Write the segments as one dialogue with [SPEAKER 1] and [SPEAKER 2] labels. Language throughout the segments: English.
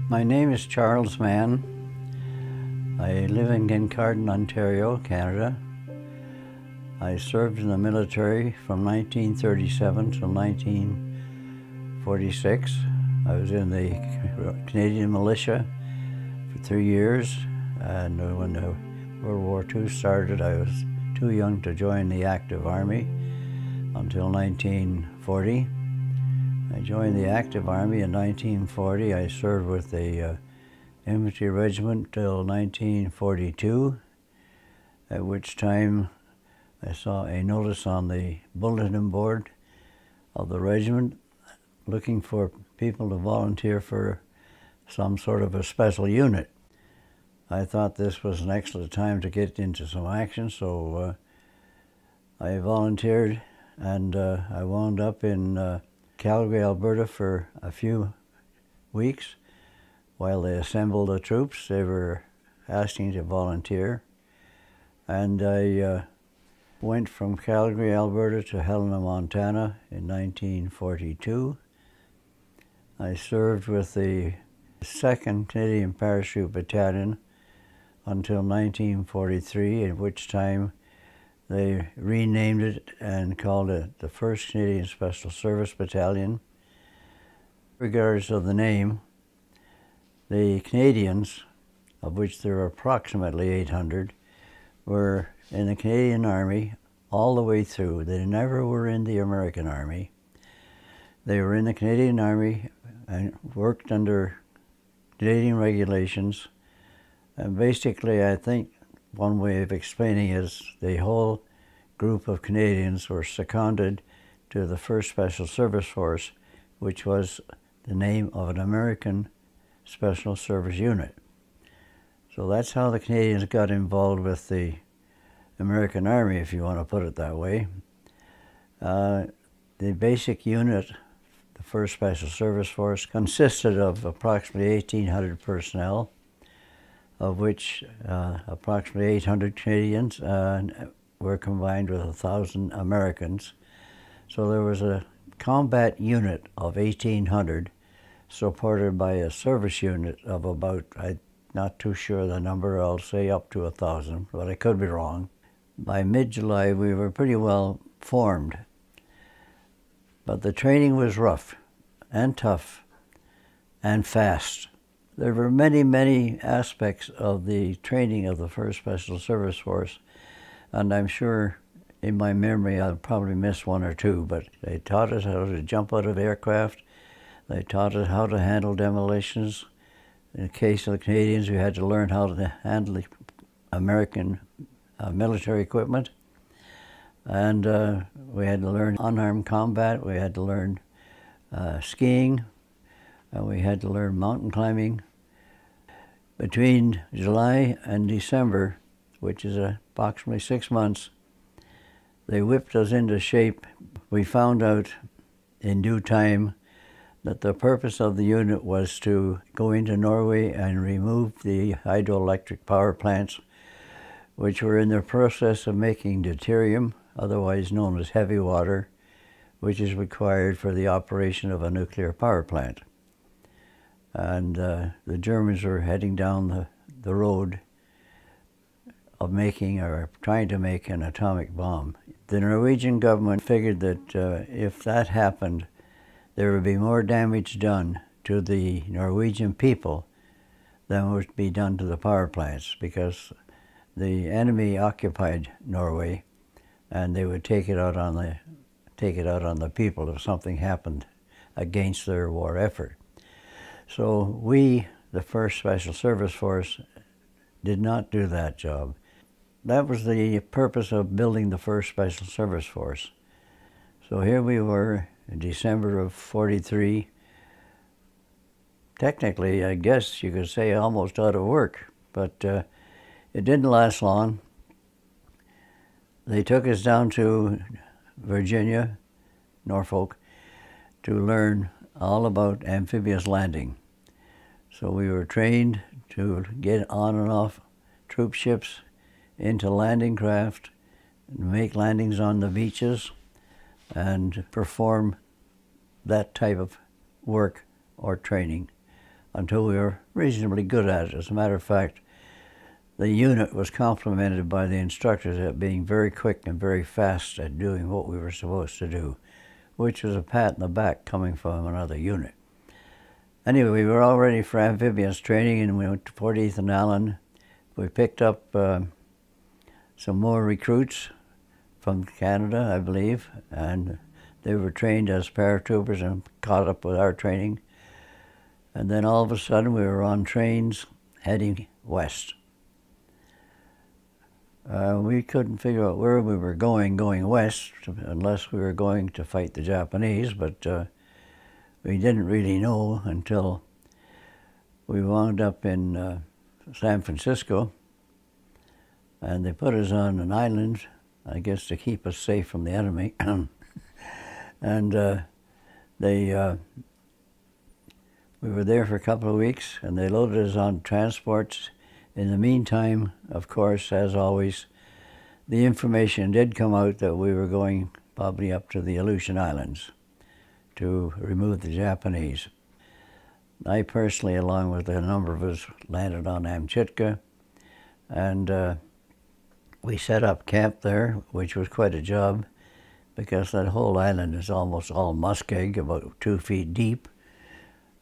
[SPEAKER 1] My name is Charles Mann. I live in Kincardine, Ontario, Canada. I served in the military from 1937 till 1946. I was in the Canadian militia for 3 years, and when the World War II started, I was too young to join the active army until 1940. I joined the active army in 1940. I served with the infantry regiment till 1942, at which time I saw a notice on the bulletin board of the regiment looking for people to volunteer for some sort of a special unit. I thought this was an excellent time to get into some action, so I volunteered, and I wound up in Calgary, Alberta for a few weeks while they assembled the troops. They were asking to volunteer, and I went from Calgary, Alberta to Helena, Montana in 1942. I served with the 2nd Canadian Parachute Battalion until 1943, at which time they renamed it and called it the 1st Canadian Special Service Battalion. Regardless of the name, the Canadians, of which there were approximately 800, were in the Canadian Army all the way through. They never were in the American Army. They were in the Canadian Army and worked under Canadian regulations. And basically, I think one way of explaining is the whole group of Canadians were seconded to the 1st Special Service Force, which was the name of an American Special Service unit. So that's how the Canadians got involved with the American Army, if you want to put it that way. The basic unit, the 1st Special Service Force, consisted of approximately 1,800 personnel, of which approximately 800 Canadians were combined with 1,000 Americans. So there was a combat unit of 1,800 supported by a service unit of about, I'm not too sure the number, I'll say up to 1,000, but I could be wrong. By mid-July, we were pretty well formed, but the training was rough and tough and fast. There were many, many aspects of the training of the 1st Special Service Force, and I'm sure in my memory I'll probably miss one or two, but they taught us how to jump out of aircraft. They taught us how to handle demolitions. In the case of the Canadians, we had to learn how to handle the American military equipment. And we had to learn unarmed combat, we had to learn skiing, and we had to learn mountain climbing. Between July and December, which is approximately 6 months, they whipped us into shape. We found out in due time that the purpose of the unit was to go into Norway and remove the hydroelectric power plants, which were in the process of making deuterium, otherwise known as heavy water, which is required for the operation of a nuclear power plant. And the Germans were heading down the road of making, or trying to make, an atomic bomb. The Norwegian government figured that if that happened, there would be more damage done to the Norwegian people than would be done to the power plants, because the enemy occupied Norway, and they would take it out on the people if something happened against their war effort. So we, the 1st Special Service Force, did not do that job. That was the purpose of building the 1st Special Service Force. So here we were in December of '43. Technically, I guess you could say almost out of work, but it didn't last long. They took us down to Virginia, Norfolk, to learn all about amphibious landing. So we were trained to get on and off troop ships into landing craft, and make landings on the beaches, and perform that type of work or training until we were reasonably good at it. As a matter of fact, the unit was complimented by the instructors at being very quick and very fast at doing what we were supposed to do, which was a pat in the back coming from another unit. Anyway, we were all ready for amphibious training, and we went to 40th and Allen. We picked up some more recruits from Canada, I believe, and they were trained as paratroopers and caught up with our training. And then all of a sudden we were on trains heading west. We couldn't figure out where we were going west, unless we were going to fight the Japanese, but we didn't really know until we wound up in San Francisco, and they put us on an island, I guess to keep us safe from the enemy. And we were there for a couple of weeks, and they loaded us on transports. In the meantime, of course, as always, the information did come out that we were going probably up to the Aleutian Islands to remove the Japanese. I personally, along with a number of us, landed on Amchitka, and we set up camp there, which was quite a job, because that whole island is almost all muskeg, about 2 feet deep.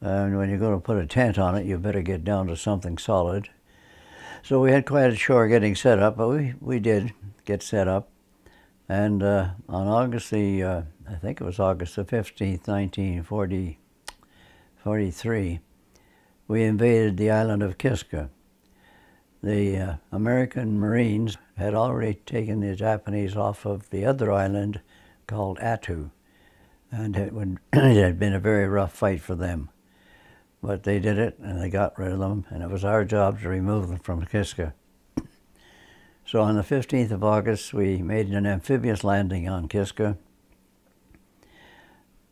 [SPEAKER 1] And when you're going to put a tent on it, you better get down to something solid. So we had quite a chore getting set up, but we did get set up. And on August the, I think it was August the 15th, 1943, we invaded the island of Kiska. The American Marines had already taken the Japanese off of the other island called Attu, and it had been a very rough fight for them. But they did it, and they got rid of them, and it was our job to remove them from Kiska. So on the 15th of August, we made an amphibious landing on Kiska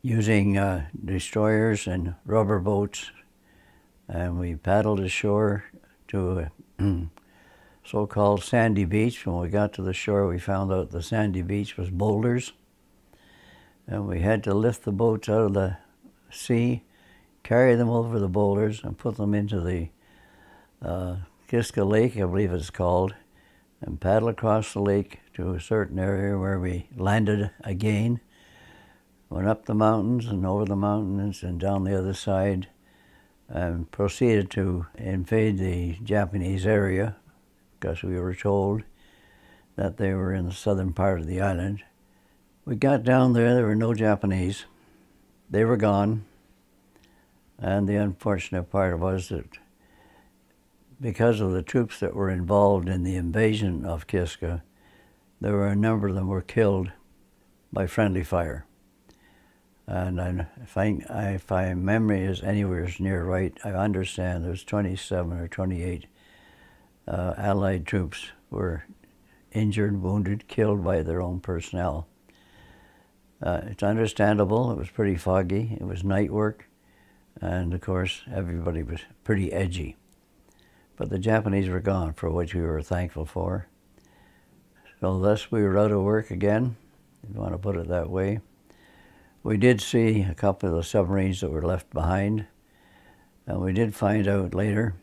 [SPEAKER 1] using destroyers and rubber boats, and we paddled ashore to a so-called sandy beach. When we got to the shore, we found out the sandy beach was boulders, and we had to lift the boats out of the sea, carry them over the boulders, and put them into the Kiska Lake, I believe it's called, and paddle across the lake to a certain area where we landed again, went up the mountains and over the mountains and down the other side, and proceeded to invade the Japanese area, because we were told that they were in the southern part of the island. We got down there were no Japanese. They were gone. And the unfortunate part was that because of the troops that were involved in the invasion of Kiska, there were a number of them were killed by friendly fire. And if my memory is anywhere near right, I understand there's 27 or 28 Allied troops were injured, wounded, killed by their own personnel. It's understandable. It was pretty foggy. It was night work. And of course, everybody was pretty edgy. But the Japanese were gone, for which we were thankful for. So thus we were out of work again, if you want to put it that way. We did see a couple of the submarines that were left behind, and we did find out later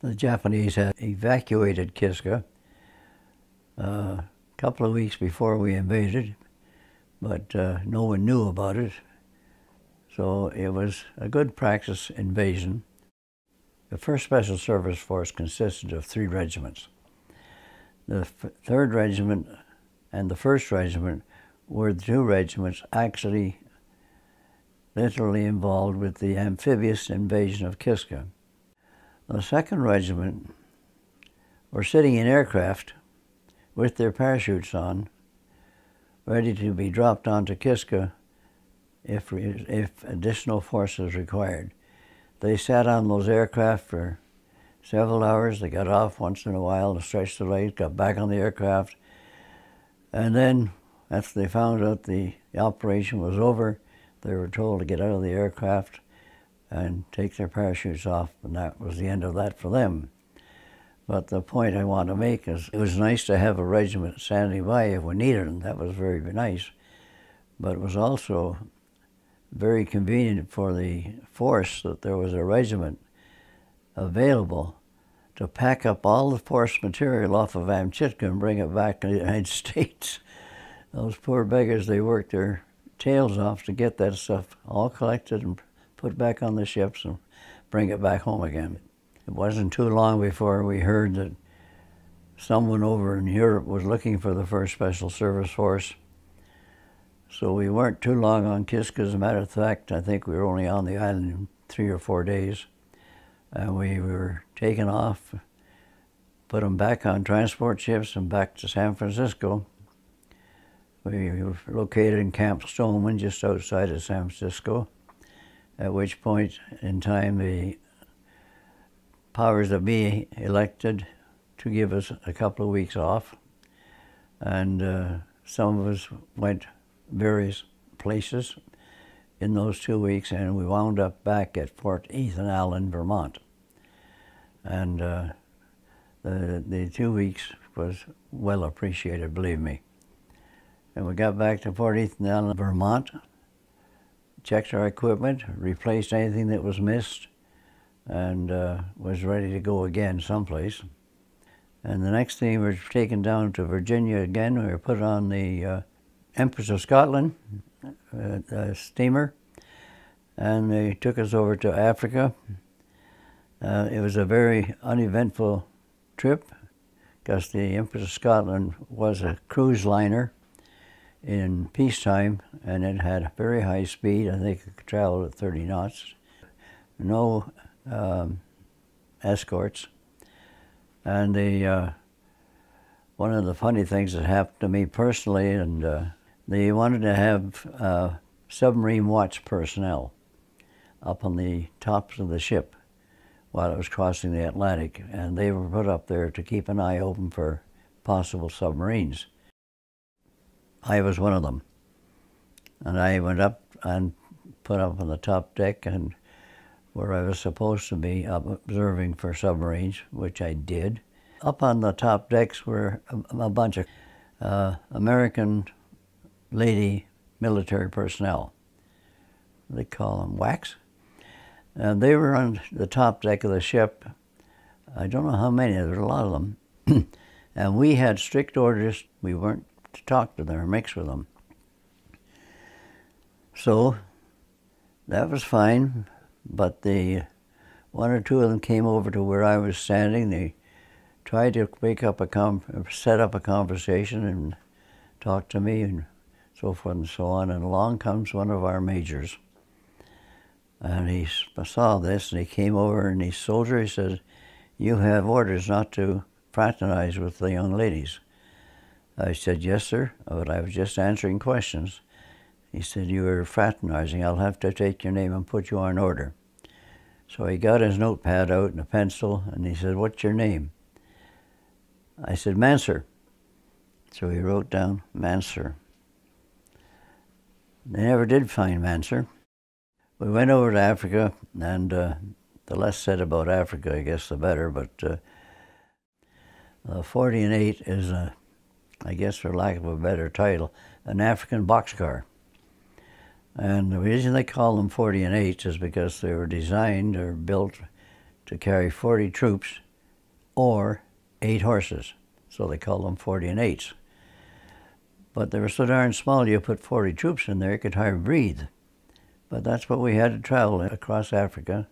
[SPEAKER 1] the Japanese had evacuated Kiska a couple of weeks before we invaded, but no one knew about it. So it was a good practice invasion. The 1st Special Service Force consisted of 3 regiments. The 3rd Regiment and the 1st Regiment were the 2 regiments actually literally involved with the amphibious invasion of Kiska. The 2nd Regiment were sitting in aircraft with their parachutes on, ready to be dropped onto Kiska if additional force was required. They sat on those aircraft for several hours. They got off once in a while to stretch their legs, got back on the aircraft, and then after they found out the operation was over, they were told to get out of the aircraft and take their parachutes off, and that was the end of that for them. But the point I want to make is it was nice to have a regiment standing by if we needed them. That was very nice. But it was also very convenient for the force that there was a regiment available to pack up all the force material off of Amchitka and bring it back to the United States. Those poor beggars, they worked their tails off to get that stuff all collected and put back on the ships and bring it back home again. It wasn't too long before we heard that someone over in Europe was looking for the 1st Special Service Force. So we weren't too long on Kiska. As a matter of fact, I think we were only on the island 3 or 4 days. And we were taken off, put them back on transport ships and back to San Francisco. We were located in Camp Stoneman, just outside of San Francisco, at which point in time the powers that be elected to give us a couple of weeks off. And some of us went various places in those 2 weeks, and we wound up back at Fort Ethan Allen, Vermont. And the 2 weeks was well appreciated, believe me. And we got back to Fort Ethan Allen, Vermont, checked our equipment, replaced anything that was missed, and was ready to go again someplace. And the next thing, we were taken down to Virginia again. We were put on the Empress of Scotland steamer, and they took us over to Africa. It was a very uneventful trip because the Empress of Scotland was a cruise liner in peacetime, and it had very high speed. I think it could travel at 30 knots. No escorts. And one of the funny things that happened to me personally, and they wanted to have submarine watch personnel up on the tops of the ship while it was crossing the Atlantic, and they were put up there to keep an eye open for possible submarines. I was one of them, and I went up and put up on the top deck, and where I was supposed to be observing for submarines, which I did. Up on the top decks were a bunch of American lady military personnel. They call them WACs. And they were on the top deck of the ship. I don't know how many, there were a lot of them. And we had strict orders. We weren't to talk to them or mix with them. So that was fine, but one or two of them came over to where I was standing. They tried to set up a conversation and talk to me and so forth and so on. And along comes one of our majors. And he saw this, and he came over, and he soldier, he said, "You have orders not to fraternize with the young ladies." I said, "Yes, sir," but I was just answering questions. He said, "You are fraternizing. I'll have to take your name and put you on order." So he got his notepad out and a pencil, and he said, "What's your name?" I said, "Manser." So he wrote down Manser. They never did find Manser. We went over to Africa, and the less said about Africa, I guess, the better, but 40 and 8 is, I guess for lack of a better title, an African boxcar. And the reason they call them 40 and 8 is because they were designed or built to carry 40 troops or 8 horses. So they call them 40 and 8s. But they were so darn small, you put 40 troops in there, you could hardly breathe. But that's what we had to travel across Africa.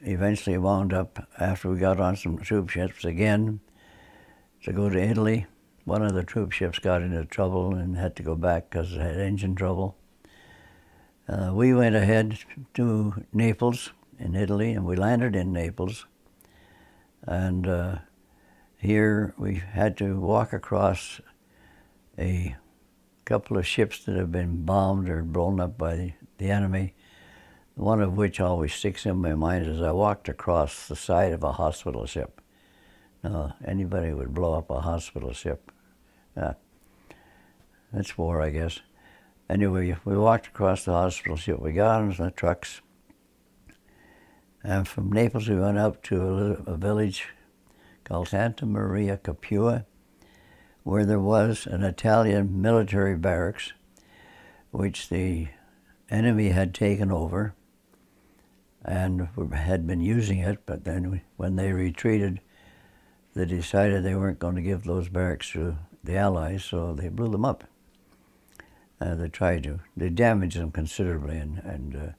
[SPEAKER 1] Eventually wound up, after we got on some troop ships again, to go to Italy. One of the troop ships got into trouble and had to go back because it had engine trouble. We went ahead to Naples in Italy, and we landed in Naples. And here we had to walk across a couple of ships that had been bombed or blown up by the enemy, one of which always sticks in my mind is I walked across the side of a hospital ship. Now, anybody would blow up a hospital ship. That's war, I guess. Anyway, we walked across the hospital ship. We got on the trucks. And from Naples, we went up to a village called Santa Maria Capua, where there was an Italian military barracks, which the enemy had taken over and had been using it, but then when they retreated, they decided they weren't going to give those barracks to the Allies, so they blew them up. They tried to. They damaged them considerably, and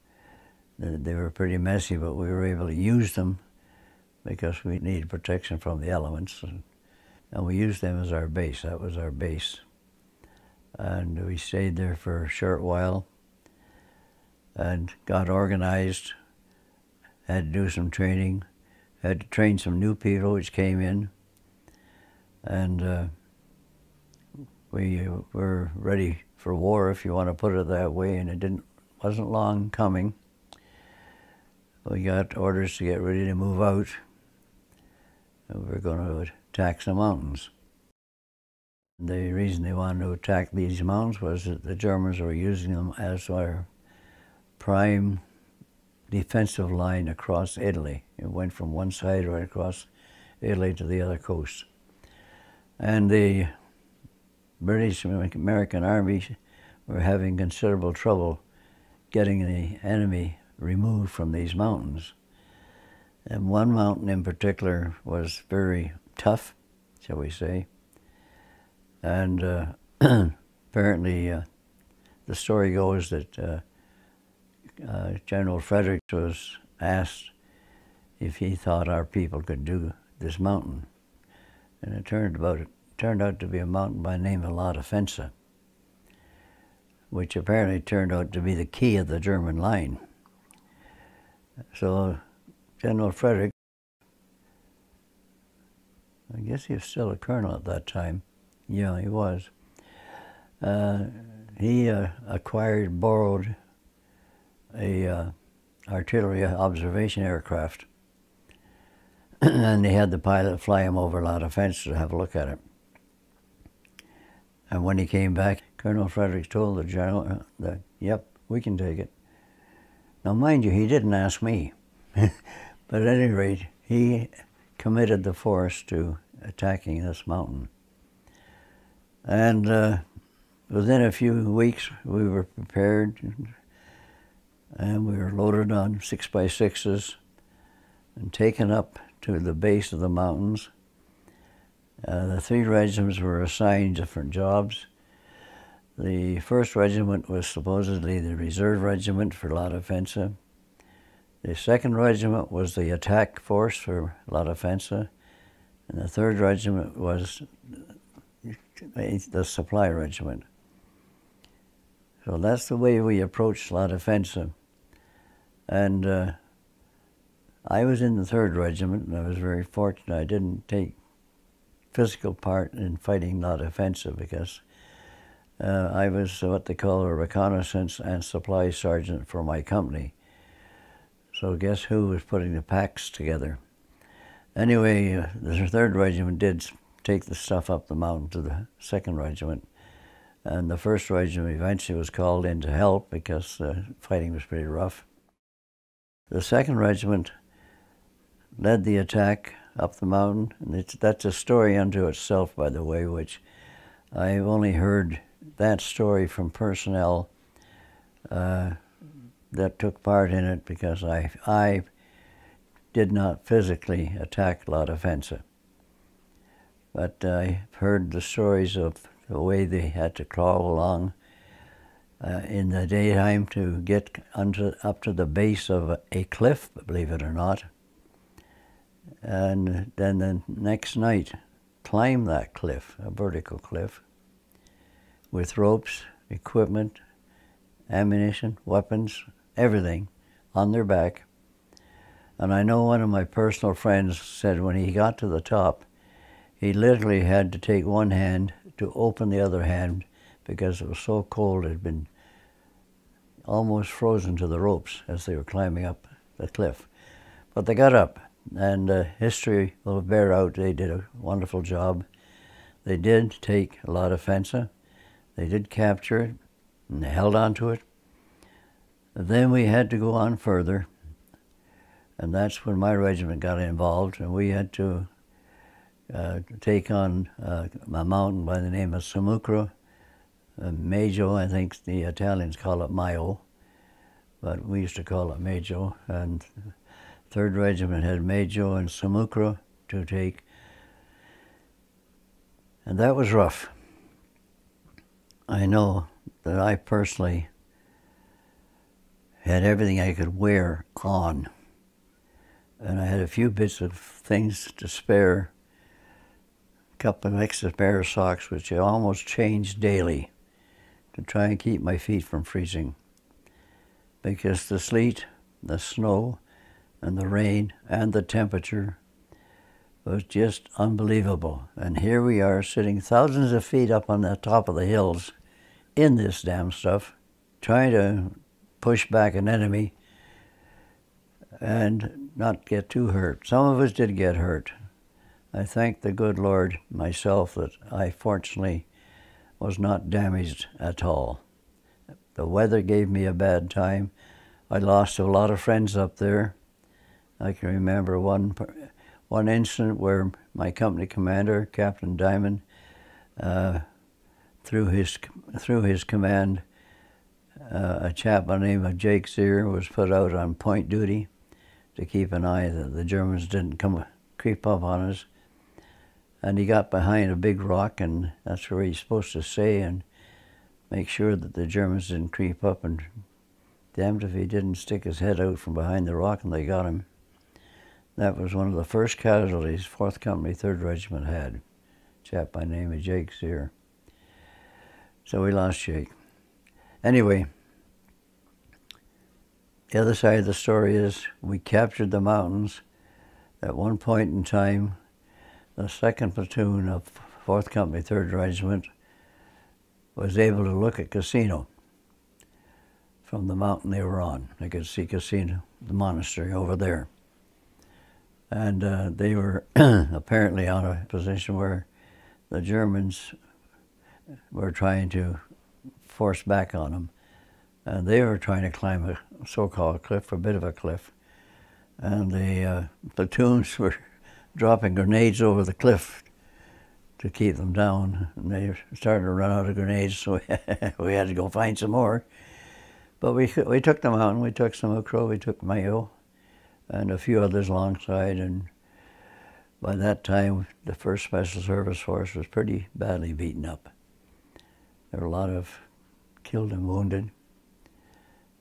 [SPEAKER 1] they were pretty messy, but we were able to use them because we needed protection from the elements, and we used them as our base. That was our base. And we stayed there for a short while and got organized, had to do some training, had to train some new people which came in, and we were ready for war, if you want to put it that way, and it wasn't long coming. We got orders to get ready to move out. We were going to attack some mountains. The reason they wanted to attack these mountains was that the Germans were using them as our prime defensive line across Italy. It went from one side right across Italy to the other coast. And the British American Army were having considerable trouble getting the enemy removed from these mountains. And one mountain in particular was very tough, shall we say. And apparently the story goes that General Frederick was asked if he thought our people could do this mountain. And it turned out to be a mountain by the name of La Defensa, which apparently turned out to be the key of the German line. So General Frederick, I guess he was still a colonel at that time. Yeah, he was. He borrowed a artillery observation aircraft, and they had the pilot fly him over La Defensa to have a look at it. And when he came back, Colonel Frederick told the general that, yep, we can take it. Now, mind you, he didn't ask me. But at any rate, he committed the force to attacking this mountain. And within a few weeks, we were prepared, and we were loaded on 6x6s and taken up to the base of the mountains. The 3 regiments were assigned different jobs. The 1st regiment was supposedly the reserve regiment for La Defensa. The 2nd regiment was the attack force for La Defensa, and the 3rd regiment was the supply regiment. So that's the way we approached La Defensa. And I was in the 3rd regiment, and I was very fortunate I didn't take physical part in fighting La Defensa because I was what they call a reconnaissance and supply sergeant for my company. So guess who was putting the packs together? Anyway, the 3rd regiment did take the stuff up the mountain to the 2nd regiment, and the 1st regiment eventually was called in to help because fighting was pretty rough. The 2nd regiment led the attack up the mountain, and that's a story unto itself, by the way, which I've only heard that story from personnel that took part in it because I did not physically attack La Defensa. But I heard the stories of the way they had to crawl along in the daytime to get up to the base of a cliff, believe it or not, and then the next night climb that cliff, a vertical cliff, with ropes, equipment, ammunition, weapons, everything on their back. And I know one of my personal friends said when he got to the top, he literally had to take one hand to open the other hand because it was so cold. It had been almost frozen to the ropes as they were climbing up the cliff. But they got up, and history will bear out they did a wonderful job. They did take a lot of Fensa. They did capture it, and they held on to it. Then we had to go on further, and that's when my regiment got involved, and we had to take on a mountain by the name of Samucro, Maggio, I think the Italians call it Maio, but we used to call it Maggio, and 3rd Regiment had Maggio and Samucro to take, and that was rough. I know that I personally had everything I could wear on, and I had a few bits of things to spare, a couple of extra pair of socks, which I almost changed daily to try and keep my feet from freezing, because the sleet, the snow, and the rain, and the temperature was just unbelievable. And here we are sitting thousands of feet up on the top of the hills in this damn stuff, trying to push back an enemy and not get too hurt. Some of us did get hurt. I thank the good Lord myself that I fortunately was not damaged at all. The weather gave me a bad time. I lost a lot of friends up there. I can remember one incident where my company commander, Captain Diamond, through his command, a chap by the name of Jake Sear was put out on point duty to keep an eye that the Germans didn't creep up on us. And he got behind a big rock, and that's where he's supposed to stay and make sure that the Germans didn't creep up, and damned if he didn't stick his head out from behind the rock and they got him. That was one of the first casualties 4th Company, 3rd Regiment had. A chap by the name of Jake Sear. So we lost Jake. Anyway, the other side of the story is we captured the mountains. At one point in time, the 2nd Platoon of 4th Company, 3rd Regiment was able to look at Casino from the mountain they were on. They could see Casino, the monastery over there. And they were apparently on a position where the Germans were trying to force back on them. And they were trying to climb a so-called cliff, a bit of a cliff. And the platoons were dropping grenades over the cliff to keep them down. And they started to run out of grenades, so we had to go find some more. But we took the mountain, we took Samucro, we took Mayo, and a few others alongside, and by that time the 1st Special Service Force was pretty badly beaten up. There were a lot of killed and wounded,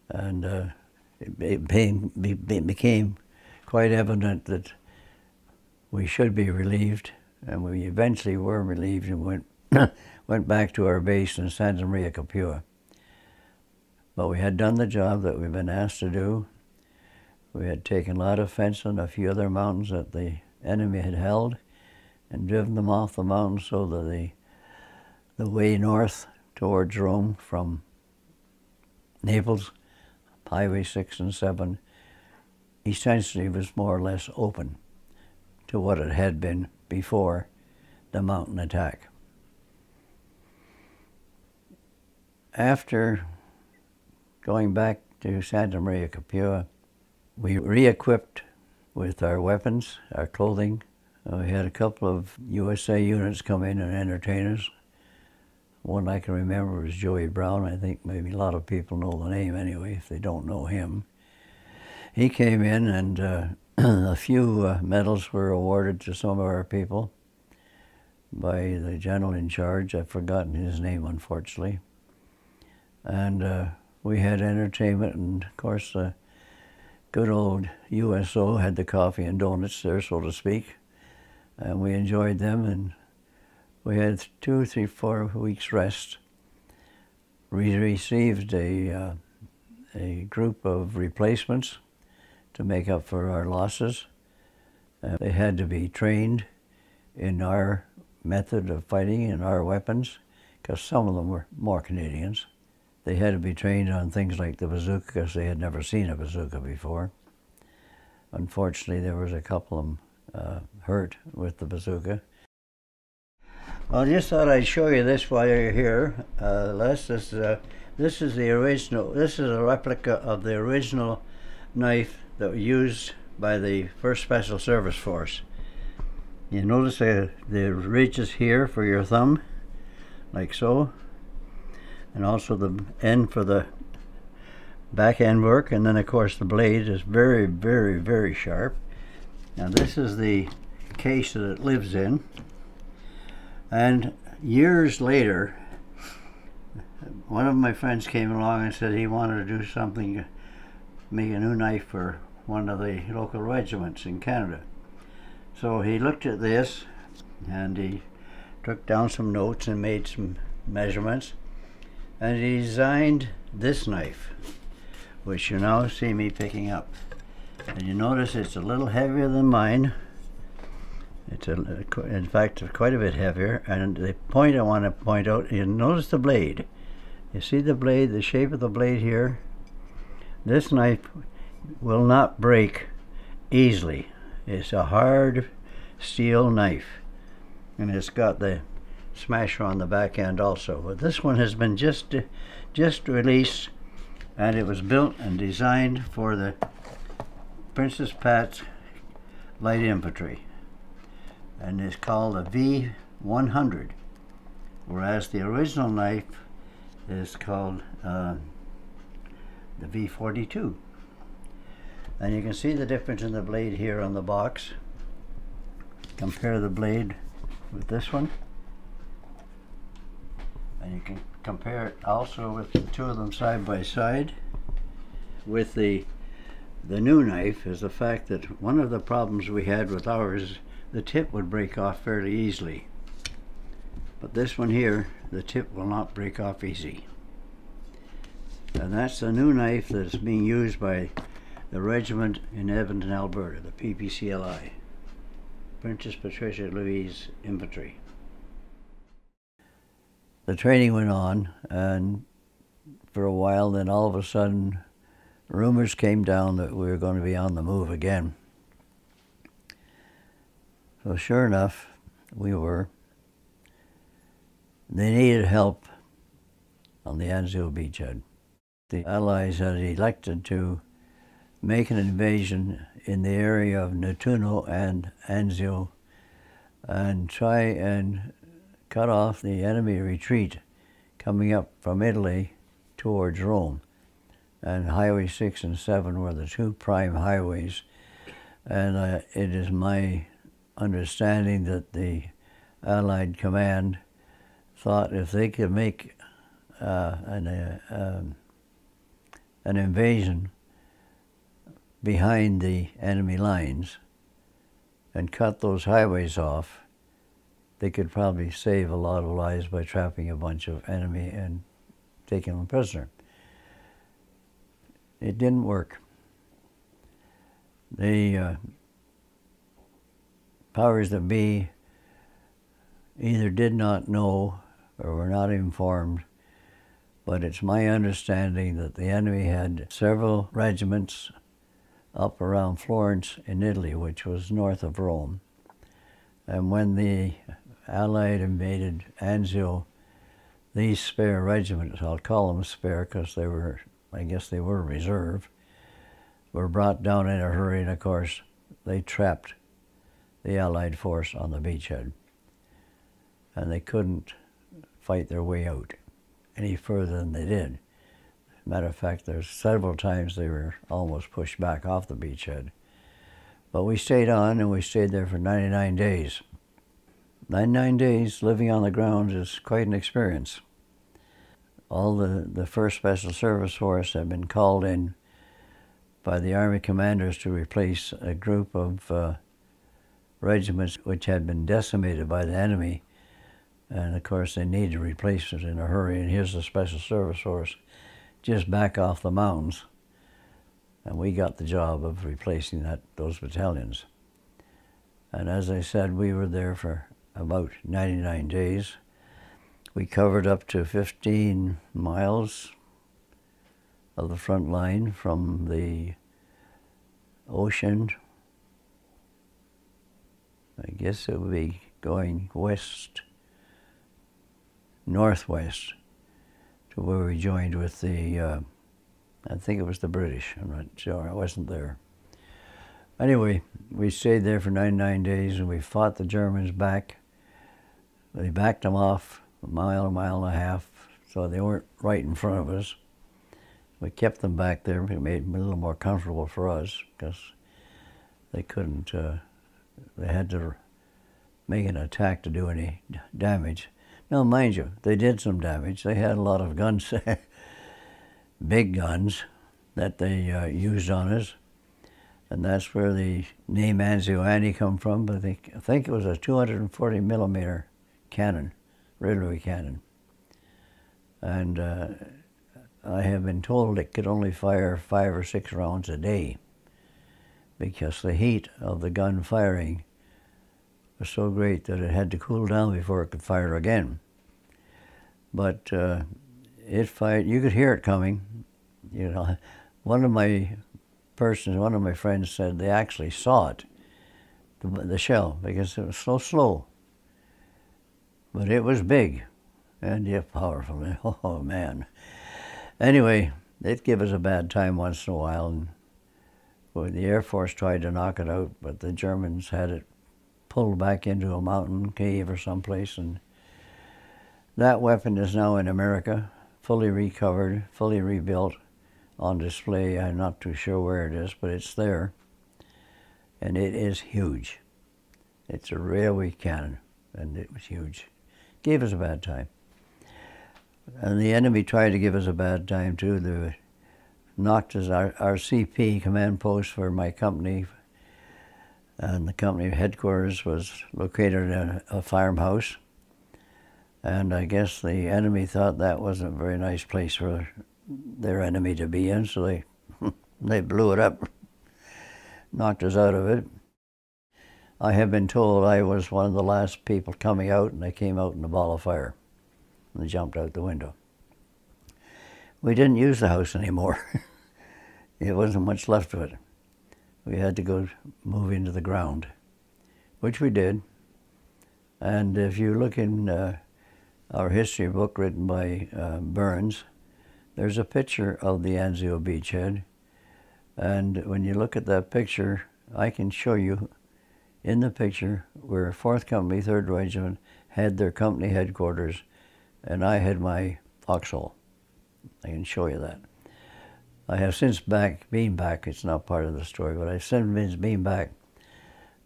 [SPEAKER 1] and it became quite evident that we should be relieved, and we eventually were relieved and went back to our base in Santa Maria Capua. But we had done the job that we've been asked to do. We had taken a lot of fence on a few other mountains that the enemy had held and driven them off the mountains, so that the way north towards Rome from Naples, Highway 6 and 7, essentially was more or less open to what it had been before the mountain attack. After going back to Santa Maria Capua, we re-equipped with our weapons, our clothing. We had a couple of USA units come in and entertain us. One I can remember was Joey Brown. I think maybe a lot of people know the name anyway, if they don't know him. He came in, and a few medals were awarded to some of our people by the general in charge. I've forgotten his name, unfortunately. And we had entertainment, and of course the good old USO had the coffee and donuts there, so to speak, and we enjoyed them, and we had 2, 3, 4 weeks rest. We received a group of replacements to make up for our losses. They had to be trained in our method of fighting and our weapons, because some of them were more Canadians, They had to be trained on things like the bazooka because they had never seen a bazooka before. Unfortunately, there was a couple of them hurt with the bazooka. Well, I just thought I'd show you this while you're here, Les. This is the original. This is a replica of the original knife that was used by the 1st Special Service Force. You notice the ridges here for your thumb, like so, and also the end for the back end work, and then of course the blade is very, very, very sharp. Now this is the case that it lives in, and years later one of my friends came along and said he wanted to do something, make a new knife for one of the local regiments in Canada. So he looked at this and he took down some notes and made some measurements, and he designed this knife, which you now see me picking up. And you notice it's a little heavier than mine. It's in fact quite a bit heavier. And the point I want to point out, you notice the blade. You see the blade, the shape of the blade here? This knife will not break easily. It's a hard steel knife, and it's got the smasher on the back end also. But this one has been just released, and it was built and designed for the Princess Pat's Light Infantry, and it's called a V100, whereas the original knife is called the V42. And you can see the difference in the blade here on the box. Compare the blade with this one, and you can compare it also with the two of them side by side. With the new knife is the fact that one of the problems we had with ours, the tip would break off fairly easily. But this one here, the tip will not break off easy. And that's the new knife that's being used by the regiment in Edmonton, Alberta, the PPCLI, Princess Patricia Louise Infantry. The training went on, and for a while, then all of a sudden rumors came down that we were going to be on the move again. So sure enough, we were. They needed help on the Anzio beachhead. The Allies had elected to make an invasion in the area of Nettuno and Anzio and try and cut off the enemy retreat coming up from Italy towards Rome. And Highway 6 and 7 were the two prime highways. And it is my understanding that the Allied command thought if they could make an invasion behind the enemy lines and cut those highways off, they could probably save a lot of lives by trapping a bunch of enemy and taking them prisoner. It didn't work. The powers that be either did not know or were not informed, but it's my understanding that the enemy had several regiments up around Florence in Italy, which was north of Rome. And when the Allied invaded Anzio, these spare regiments, I'll call them spare because they were, I guess they were reserve, were brought down in a hurry, and of course they trapped the Allied force on the beachhead. And they couldn't fight their way out any further than they did. Matter of fact, there's several times they were almost pushed back off the beachhead. But we stayed on, and we stayed there for 99 days. 99 days living on the ground is quite an experience. All the 1st Special Service Force had been called in by the Army commanders to replace a group of regiments which had been decimated by the enemy. And of course they needed replacements in a hurry, and here's the Special Service Force just back off the mountains. And we got the job of replacing those battalions. And as I said, we were there for about 99 days. We covered up to 15 miles, of the front line from the ocean. I guess it would be going west, northwest, to where we joined with the, I think it was the British. I'm not sure, I wasn't there. Anyway, we stayed there for 99 days and we fought the Germans back. They backed them off a mile and a half, so they weren't right in front of us. We kept them back there. It made it a little more comfortable for us because they couldn't, they had to make an attack to do any damage. Now, mind you, they did some damage. They had a lot of guns, big guns, that they used on us. And that's where the name Anzio come from. But I think it was a 240 millimeter cannon, railway cannon. And I have been told it could only fire 5 or 6 rounds a day because the heat of the gun firing was so great that it had to cool down before it could fire again. But it fired, you could hear it coming. You know, one of my friends said they actually saw it, the shell, because it was so slow. But it was big and yet powerful. Oh man. Anyway, it gave us a bad time once in a while, and the Air Force tried to knock it out, but the Germans had it pulled back into a mountain cave or someplace, and that weapon is now in America, fully recovered, fully rebuilt, on display. I'm not too sure where it is, but it's there, and it is huge. It's a railway cannon, and it was huge. Gave us a bad time. And the enemy tried to give us a bad time too. They knocked us, our CP, command post for my company, and the company headquarters was located in a farmhouse. And I guess the enemy thought that wasn't a very nice place for their enemy to be in, so they blew it up, knocked us out of it. I have been told I was one of the last people coming out, and they came out in a ball of fire. And they jumped out the window. We didn't use the house anymore. It wasn't much left of it. We had to go move into the ground, which we did. And if you look in our history book written by Burns, there's a picture of the Anzio beachhead. And when you look at that picture, I can show you in the picture where 4th Company, 3rd Regiment had their company headquarters, and I had my foxhole. I can show you that. I have since been back, it's not part of the story, but I've since been back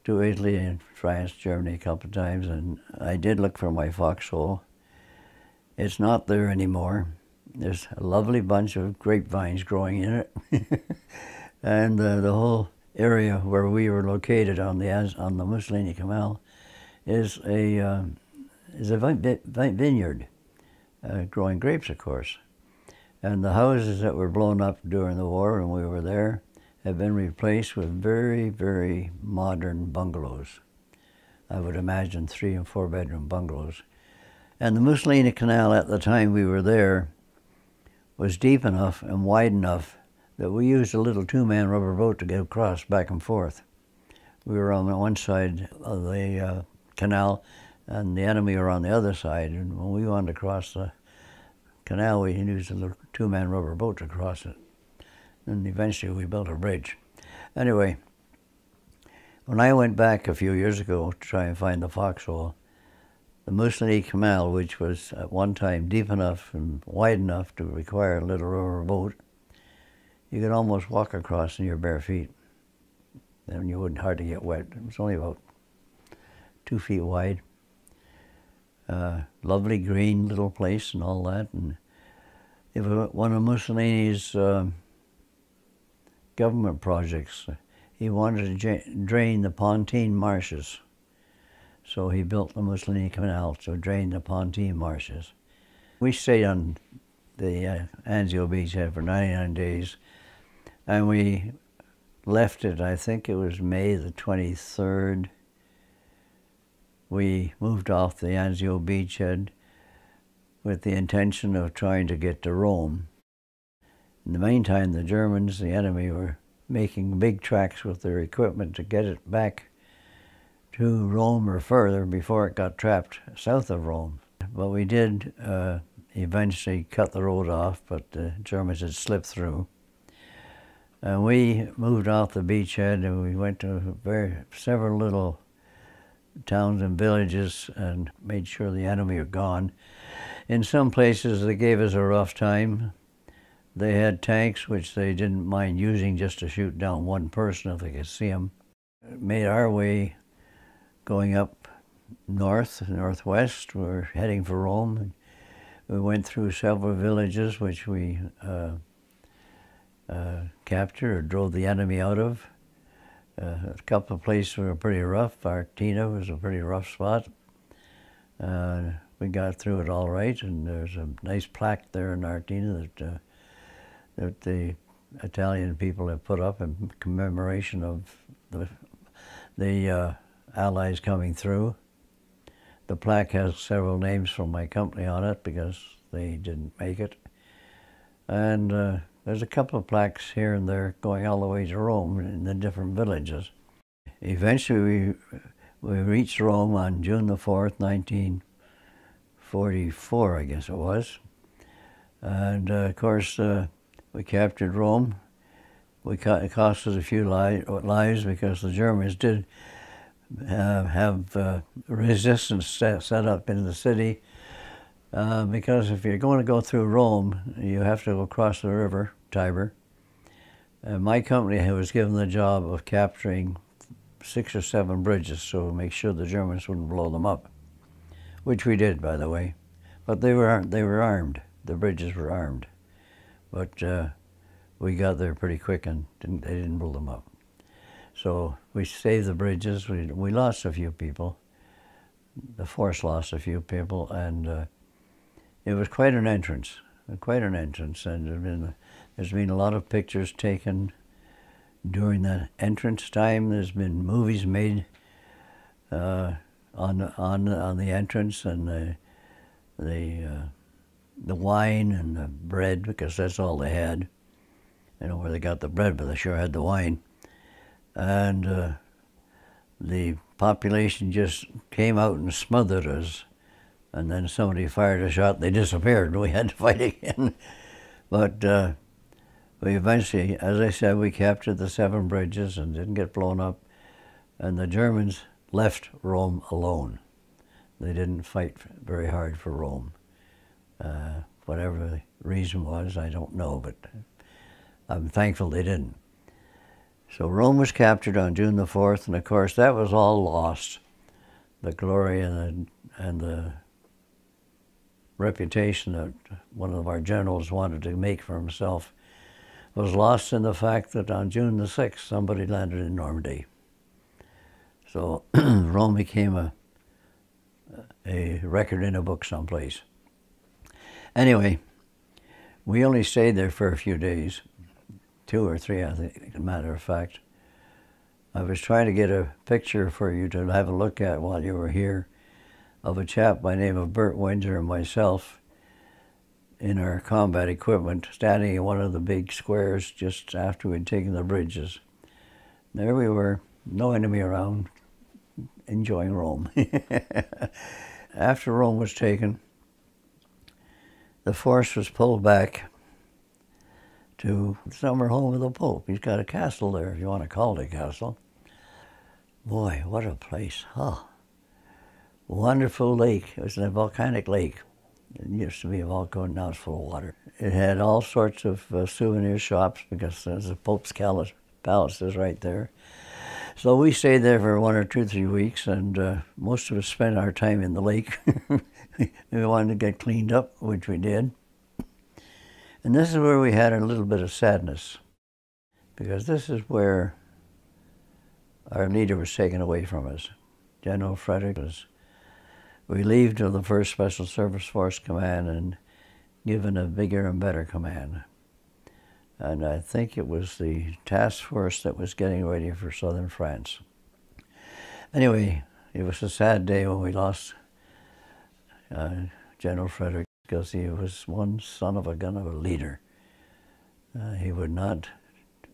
[SPEAKER 1] to Italy and France, Germany a couple of times, and I did look for my foxhole. It's not there anymore. There's a lovely bunch of grapevines growing in it. And the whole area where we were located on the Mussolini Canal is a vineyard, growing grapes, of course. And the houses that were blown up during the war when we were there have been replaced with very, very modern bungalows. I would imagine 3- and 4-bedroom bungalows. And the Mussolini Canal at the time we were there was deep enough and wide enough that we used a little 2-man rubber boat to get across back and forth. We were on one side of the canal, and the enemy were on the other side, and when we wanted to cross the canal, we used a little 2-man rubber boat to cross it. And eventually we built a bridge. Anyway, when I went back a few years ago to try and find the foxhole, the Mussolini Canal, which was at one time deep enough and wide enough to require a little rubber boat, you could almost walk across in your bare feet, and you wouldn't hardly get wet. It was only about 2 feet wide. Lovely green little place and all that. And it was one of Mussolini's government projects. He wanted to drain the Pontine marshes. So he built the Mussolini Canal to drain the Pontine marshes. We stayed on the Anzio beachhead for 99 days, and we left it, I think it was May the 23rd. We moved off the Anzio beachhead with the intention of trying to get to Rome. In the meantime, the Germans, the enemy, were making big tracks with their equipment to get it back to Rome or further before it got trapped south of Rome. But we did eventually cut the road off, but the Germans had slipped through. And we moved off the beachhead and we went to several little towns and villages and made sure the enemy were gone. In some places they gave us a rough time. They had tanks which they didn't mind using just to shoot down one person if they could see him. Made our way going up northwest. We're heading for Rome. We went through several villages which we captured or drove the enemy out of. A couple of places were pretty rough. Artina was a pretty rough spot. We got through it all right, and there's a nice plaque there in Artina that the Italian people have put up in commemoration of the Allies coming through. The plaque has several names from my company on it because they didn't make it. And there's a couple of plaques here and there going all the way to Rome in the different villages. Eventually we reached Rome on June the 4th, 1944, I guess it was. And of course we captured Rome. It cost us a few lives because the Germans did have resistance set up in the city. Because if you're going to go through Rome, you have to go across the river, Tiber. My company was given the job of capturing 6 or 7 bridges to make sure the Germans wouldn't blow them up, which we did, by the way. But they were armed. The bridges were armed. But we got there pretty quick and they didn't blow them up. So we saved the bridges. We lost a few people. The force lost a few people, and it was quite an entrance, and there's been a lot of pictures taken during that entrance time. There's been movies made on the entrance, and the wine and the bread, because that's all they had. I don't know where they got the bread, but they sure had the wine. And the population just came out and smothered us. And then somebody fired a shot, they disappeared, and we had to fight again. But we eventually, as I said, we captured the 7 bridges and didn't get blown up. And the Germans left Rome alone. They didn't fight very hard for Rome. Whatever the reason was, I don't know, but I'm thankful they didn't. So Rome was captured on June the 4th, and of course that was all lost. The glory and the reputation that one of our generals wanted to make for himself was lost in the fact that on June the 6th, somebody landed in Normandy. So Rome became a record in a book someplace. Anyway, we only stayed there for a few days, 2 or 3, I think, as a matter of fact. I was trying to get a picture for you to have a look at while you were here of a chap by the name of Bert Windsor and myself in our combat equipment, standing in one of the big squares just after we'd taken the bridges. There we were, no enemy around, enjoying Rome. After Rome was taken, the force was pulled back to the summer home of the Pope. He's got a castle there, if you want to call it a castle. Boy, what a place, huh? Wonderful lake. It was a volcanic lake. It used to be a volcano, now it's full of water. It had all sorts of souvenir shops because there's the Pope's palace is right there. So we stayed there for 1 or 2, 3 weeks, and most of us spent our time in the lake. We wanted to get cleaned up, which we did. And this is where we had a little bit of sadness, because this is where our leader was taken away from us. General Frederick was relieved of the 1st Special Service Force Command and given a bigger and better command. And I think it was the task force that was getting ready for southern France. Anyway, it was a sad day when we lost General Frederick, because he was one son of a gun of a leader. He would not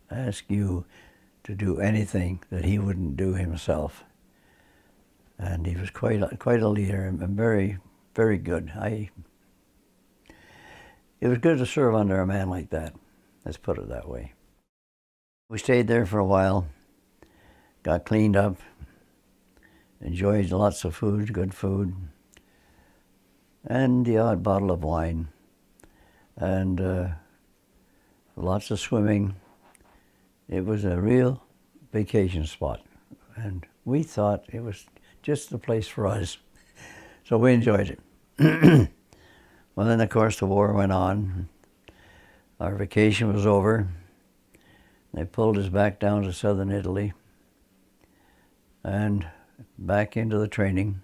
[SPEAKER 1] ask you to do anything that he wouldn't do himself. And he was quite a leader and very, very good. It was good to serve under a man like that. Let's put it that way. We stayed there for a while, got cleaned up, enjoyed lots of food, good food, and the odd bottle of wine, and lots of swimming. It was a real vacation spot, and we thought it was just the place for us. So we enjoyed it. Well, then, of course, the war went on. Our vacation was over. They pulled us back down to southern Italy and back into the training.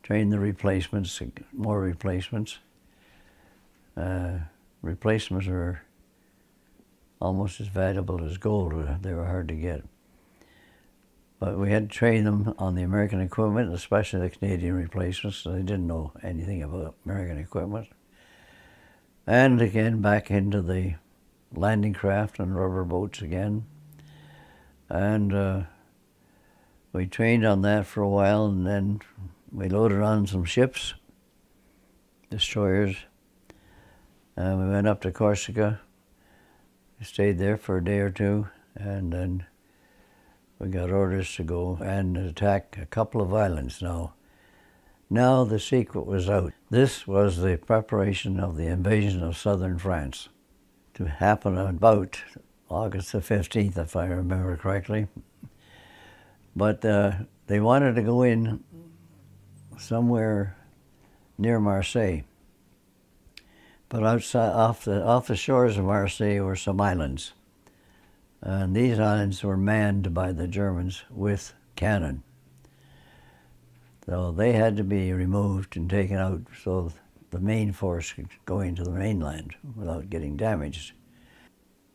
[SPEAKER 1] Trained the replacements, more replacements. Replacements were almost as valuable as gold. They were hard to get. But we had to train them on the American equipment, especially the Canadian replacements, so they didn't know anything about American equipment. And again, back into the landing craft and rubber boats again. And we trained on that for a while, and then we loaded on some ships, destroyers, and we went up to Corsica. We stayed there for a day or two, and then we got orders to go and attack a couple of islands. Now the secret was out. This was the preparation of the invasion of southern France to happen about August the 15th, if I remember correctly. But they wanted to go in somewhere near Marseille. But outside, off the shores of Marseille were some islands. And these islands were manned by the Germans with cannon. So they had to be removed and taken out so the main force could go into the mainland without getting damaged.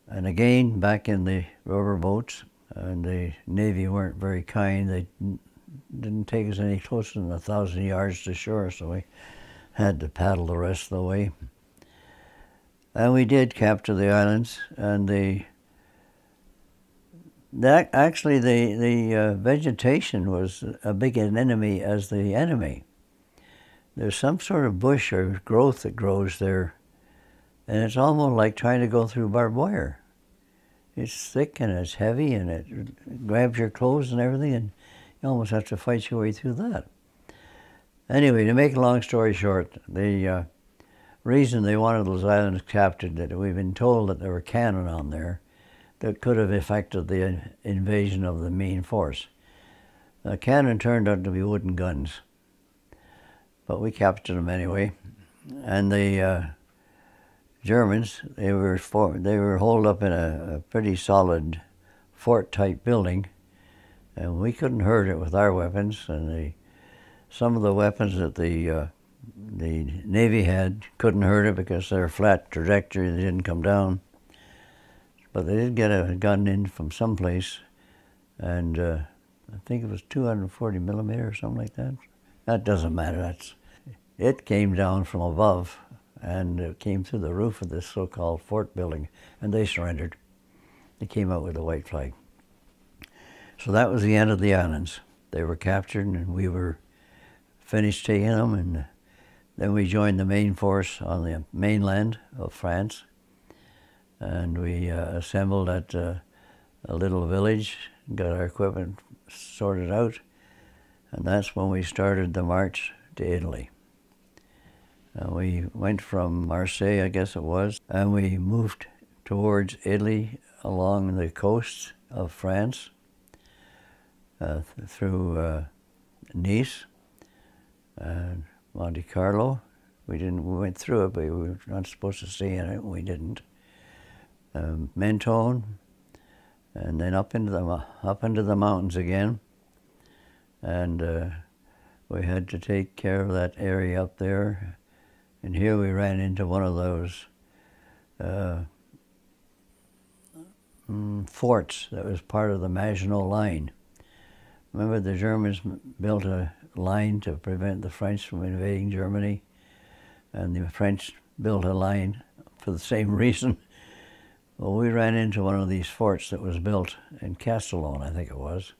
[SPEAKER 1] And again, back in the rubber boats, and the Navy weren't very kind. They didn't take us any closer than 1,000 yards to shore, so we had to paddle the rest of the way. And we did capture the islands, and the vegetation was as big an enemy as the enemy. There's some sort of bush or growth that grows there, and it's almost like trying to go through barbed wire. It's thick and it's heavy and it grabs your clothes and everything, and you almost have to fight your way through that. Anyway, to make a long story short, the reason they wanted those islands captured, that we've been told that there were cannon on there that could have affected the invasion of the main force. The cannon turned out to be wooden guns, but we captured them anyway. And the Germans, they were holed up in a pretty solid fort-type building, and we couldn't hurt it with our weapons. And some of the weapons that the Navy had couldn't hurt it because they're flat trajectory; they didn't come down. But they did get a gun in from someplace, and I think it was 240 millimeter or something like that. That doesn't matter. It came down from above, and it came through the roof of this so-called fort building, and they surrendered. They came out with a white flag. So that was the end of the islands. They were captured, and we were finished taking them, and then we joined the main force on the mainland of France, and we assembled at a little village, got our equipment sorted out, and that's when we started the march to Italy. We went from Marseille, I guess it was, and we moved towards Italy along the coast of France, through Nice and Monte Carlo. We went through it, but we were not supposed to stay in it, and we didn't. Mentone, and then up into the mountains again, and we had to take care of that area up there. And here we ran into one of those forts that was part of the Maginot Line. Remember, the Germans built a line to prevent the French from invading Germany, and the French built a line for the same reason. Well, we ran into one of these forts that was built in Castellone, I think it was.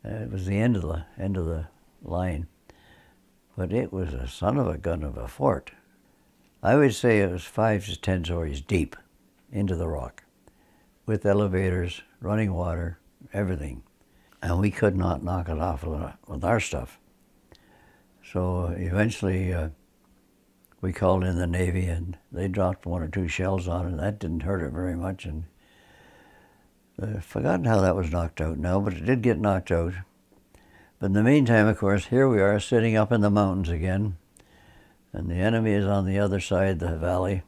[SPEAKER 1] It was the end of the line, but it was a son of a gun of a fort. I would say it was 5 to 10 stories deep into the rock, with elevators, running water, everything. And we could not knock it off with our stuff. So eventually we called in the Navy, and they dropped 1 or 2 shells on it. That didn't hurt it very much. And I've forgotten how that was knocked out now, but it did get knocked out. But in the meantime, of course, here we are sitting up in the mountains again, and the enemy is on the other side of the valley.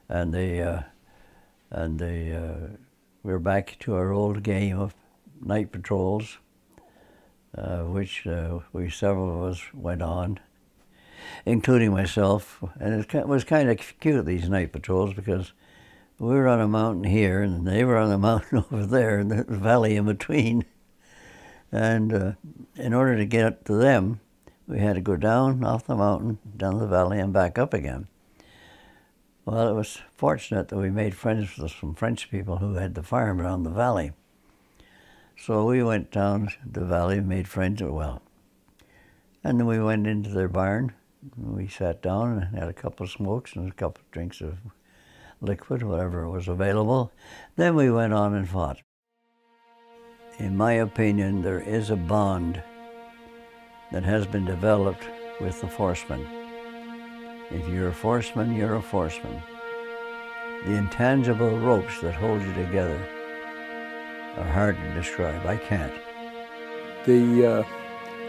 [SPEAKER 1] And we're back to our old game of night patrols, which several of us went on, including myself. And it was kind of cute, these night patrols, because we were on a mountain here, and they were on a mountain over there, and the valley in between. And in order to get to them, we had to go down off the mountain, down the valley, and back up again. Well, it was fortunate that we made friends with some French people who had the farm around the valley. So we went down the valley and made friends, well. And then we went into their barn. We sat down and had a couple of smokes and a couple of drinks of liquid, whatever was available. Then we went on and fought. In my opinion, there is a bond that has been developed with the Horseman. If you're a Horseman, you're a Horseman. The intangible ropes that hold you together are hard to describe. I can't.
[SPEAKER 2] The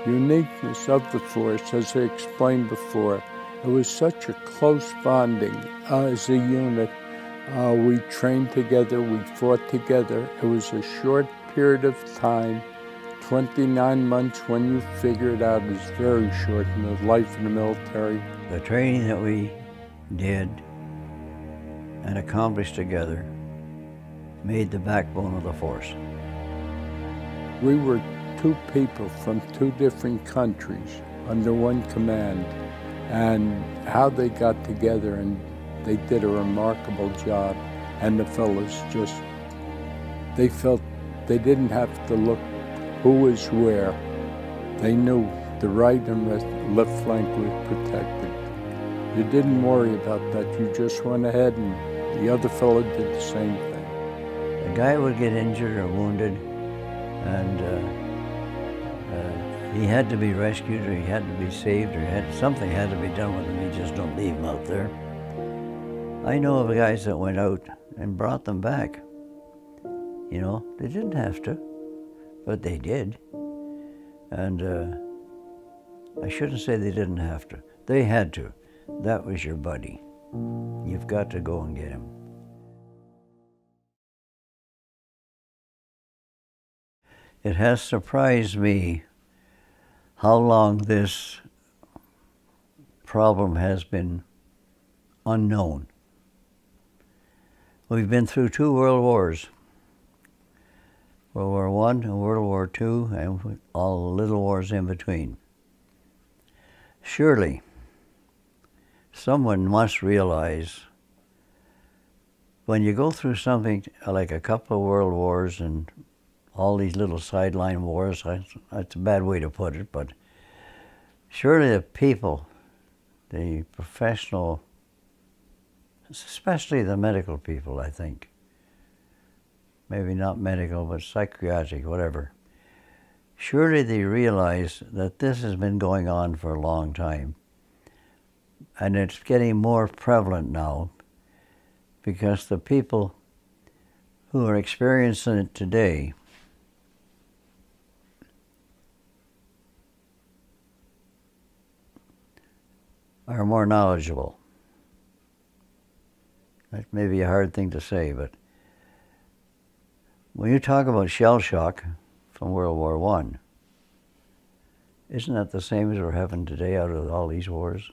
[SPEAKER 2] uniqueness of the force, as I explained before, it was such a close bonding as a unit. We trained together, we fought together. It was a short period of time. 29 months, when you figure it out, is very short in the life of the military.
[SPEAKER 1] The training that we did and accomplished together made the backbone of the force.
[SPEAKER 2] We were 2 people from 2 different countries under one command, and how they got together, and they did a remarkable job. And the fellows just, they felt they didn't have to look who was where. They knew the right and left flank was protected. You didn't worry about that. You just went ahead, and the other fellow did the same thing.
[SPEAKER 1] A guy would get injured or wounded, and he had to be rescued, or he had to be saved, or something had to be done with him. You just don't leave him out there. I know of guys that went out and brought them back. You know, they didn't have to, but they did. And I shouldn't say they didn't have to. They had to. That was your buddy. You've got to go and get him. It has surprised me how long this problem has been unknown. We've been through 2 world wars. World War I and World War II, and all the little wars in between. Surely, someone must realize when you go through something like a couple of world wars and all these little sideline wars, that's a bad way to put it, but surely the people, the professional, especially the medical people, I think, maybe not medical, but psychiatric, whatever. Surely they realize that this has been going on for a long time. And it's getting more prevalent now because the people who are experiencing it today are more knowledgeable. That may be a hard thing to say, but when you talk about shell shock from World War I, isn't that the same as we're having today out of all these wars?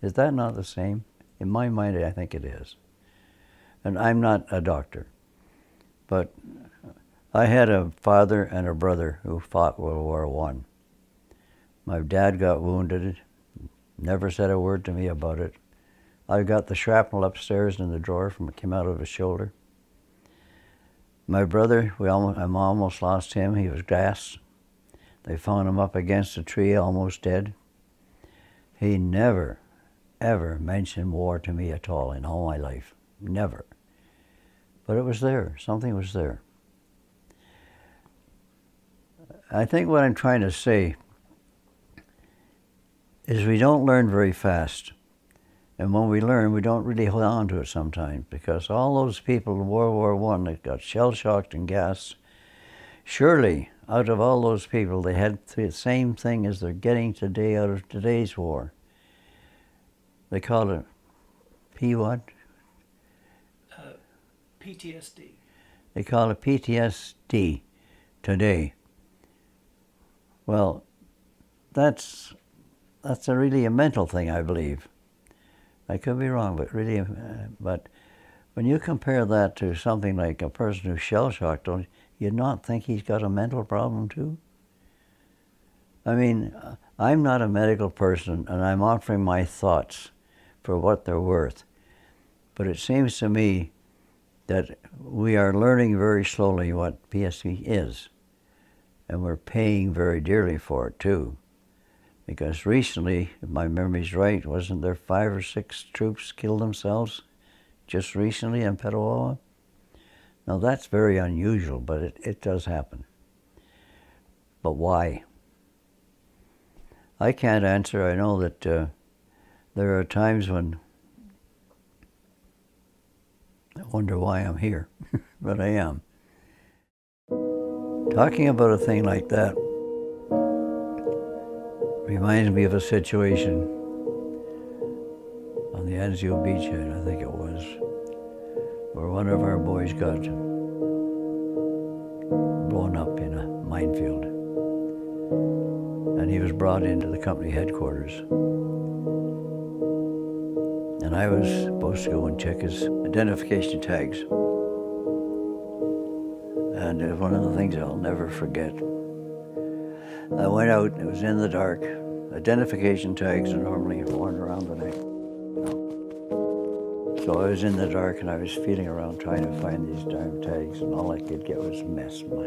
[SPEAKER 1] Is that not the same? In my mind, I think it is. And I'm not a doctor, but I had a father and a brother who fought World War I. My dad got wounded, never said a word to me about it. I got the shrapnel upstairs in the drawer from it came out of his shoulder. My brother, I almost lost him. He was gassed. They found him up against a tree, almost dead. He never, ever mentioned war to me at all in all my life. Never. But it was there. Something was there. I think what I'm trying to say is we don't learn very fast. And when we learn, we don't really hold on to it sometimes, because all those people in World War I that got shell-shocked and gassed, surely out of all those people, they had the same thing as they're getting today out of today's war. They call it P what?
[SPEAKER 3] PTSD.
[SPEAKER 1] They call it PTSD today. Well, that's really a mental thing, I believe. I could be wrong, but really, but when you compare that to something like a person who's shell-shocked, don't you not think he's got a mental problem too? I mean, I'm not a medical person, and I'm offering my thoughts for what they're worth. But it seems to me that we are learning very slowly what PTSD is, and we're paying very dearly for it too. Because recently, if my memory's right, wasn't there 5 or 6 troops killed themselves just recently in Petawawa? Now that's very unusual, but it does happen. But why? I can't answer. I know that there are times when I wonder why I'm here, but I am. Talking about a thing like that reminds me of a situation on the Anzio beachhead, I think it was, where one of our boys got blown up in a minefield. And he was brought into the company headquarters. And I was supposed to go and check his identification tags. And it was one of the things I'll never forget. I went out, it was in the dark. Identification tags are normally worn around the neck. So I was in the dark and I was feeling around trying to find these darn tags, and all I could get was a mess. So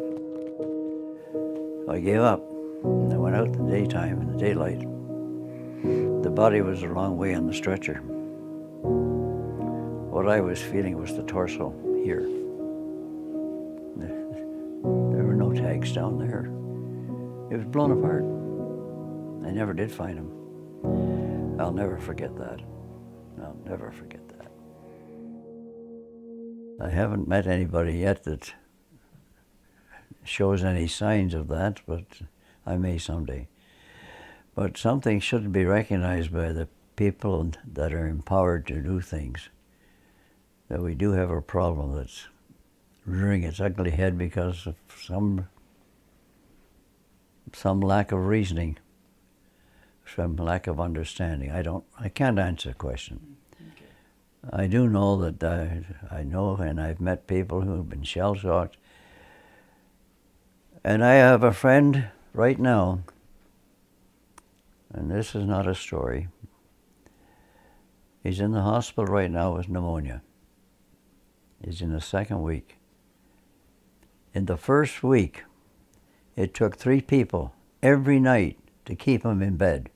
[SPEAKER 1] I gave up. And I went out in the daytime, in the daylight. The body was a long way on the stretcher. What I was feeling was the torso here. There were no tags down there. It was blown apart. I never did find him. I'll never forget that. I'll never forget that. I haven't met anybody yet that shows any signs of that, but I may someday. But something should be recognized by the people that are empowered to do things, that we do have a problem that's rearing its ugly head because of some lack of reasoning, some lack of understanding. I can't answer the question. Okay. I do know that I know, and I've met people who have been shell-shocked. And I have a friend right now, and this is not a story. He's in the hospital right now with pneumonia. He's in the second week. In the first week, it took 3 people every night to keep him in bed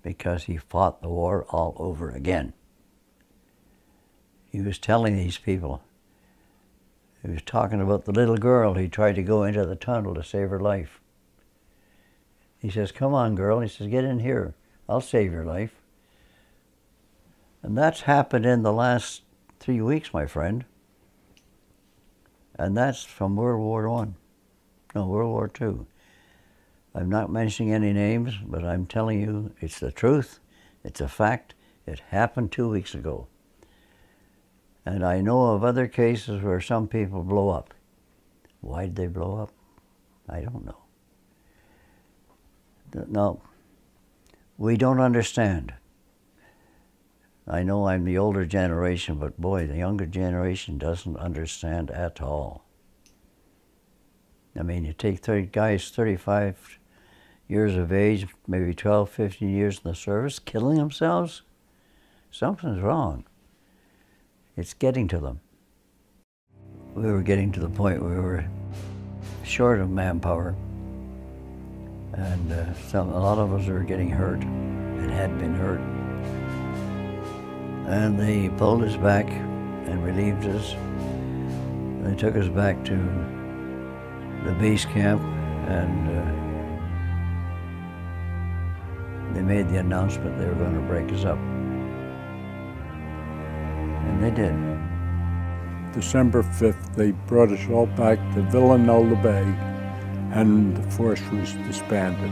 [SPEAKER 1] because he fought the war all over again. He was telling these people, he was talking about the little girl who tried to go into the tunnel to save her life. He says, "Come on, girl." He says, "Get in here. I'll save your life." And that's happened in the last 3 weeks, my friend. And that's from World War I. No, World War II. I'm not mentioning any names, but I'm telling you it's the truth. It's a fact. It happened 2 weeks ago. And I know of other cases where some people blow up. Why did they blow up? I don't know. No, we don't understand. I know I'm the older generation, but boy, the younger generation doesn't understand at all. I mean, you take 30 guys 35 years of age, maybe 12, 15 years in the service, killing themselves? Something's wrong. It's getting to them. We were getting to the point where we were short of manpower, and a lot of us were getting hurt and had been hurt. And they pulled us back and relieved us. They took us back to the base camp, and they made the announcement they were going to break us up. And they did.
[SPEAKER 2] December 5th, they brought us all back to Villanova Bay, and the force was disbanded.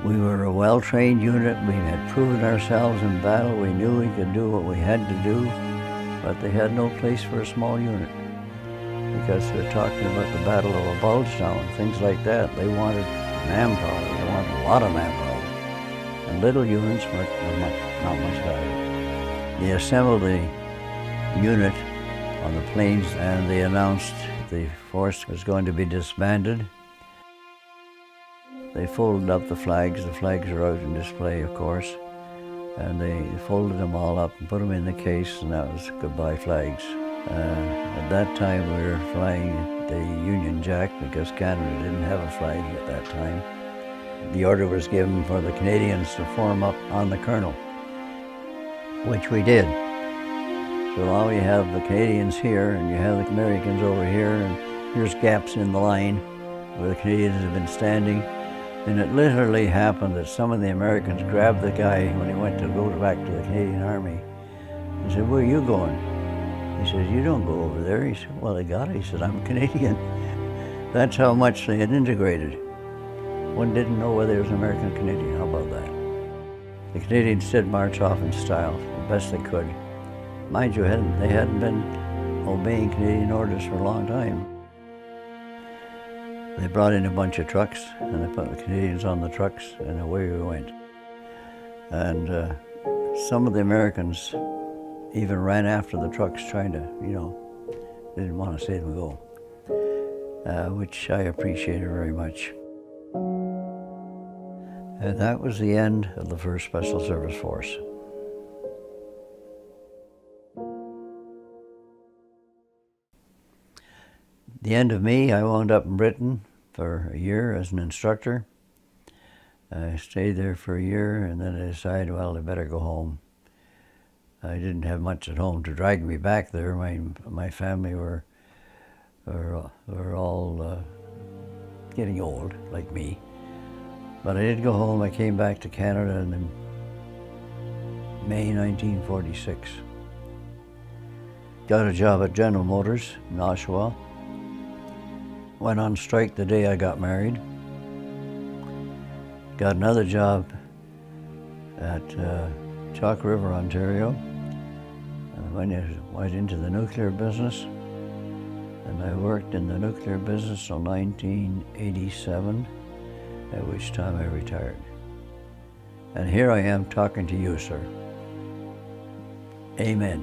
[SPEAKER 1] We were a well-trained unit. We had proven ourselves in battle. We knew we could do what we had to do, but they had no place for a small unit, because they're talking about the Battle of Bulgetown, things like that. They wanted manpower. They wanted a lot of manpower. And little units were not much value. They assembled the unit on the plains, and they announced the force was going to be disbanded. They folded up the flags. The flags are out in display, of course. And they folded them all up and put them in the case, and that was goodbye flags. At that time, we were flying the Union Jack because Canada didn't have a flag at that time. The order was given for the Canadians to form up on the Colonel, which we did. So now you have the Canadians here, and you have the Americans over here, and here's gaps in the line where the Canadians have been standing. And it literally happened that some of the Americans grabbed the guy when he went to go back to the Canadian Army and said, "Where are you going?" He says, "You don't go over there." He said, "Well, I got it." He said, "I'm Canadian." That's how much they had integrated. One didn't know whether he was American or Canadian. How about that? The Canadians did march off in style, the best they could. Mind you, they hadn't been obeying Canadian orders for a long time. They brought in a bunch of trucks, and they put the Canadians on the trucks, and away we went. And some of the Americans even ran after the trucks trying to, they didn't want to see them go, which I appreciated very much. And that was the end of the 1st Special Service Force. The end of me, I wound up in Britain for a year as an instructor. I stayed there for a year, and then I decided, well, I better go home. I didn't have much at home to drag me back there. My family were all getting old, like me. But I did go home. I came back to Canada in May 1946. Got a job at General Motors in Oshawa. Went on strike the day I got married. Got another job at Chalk River, Ontario. Went into the nuclear business, and I worked in the nuclear business till 1987, at which time I retired. And here I am talking to you, sir. Amen.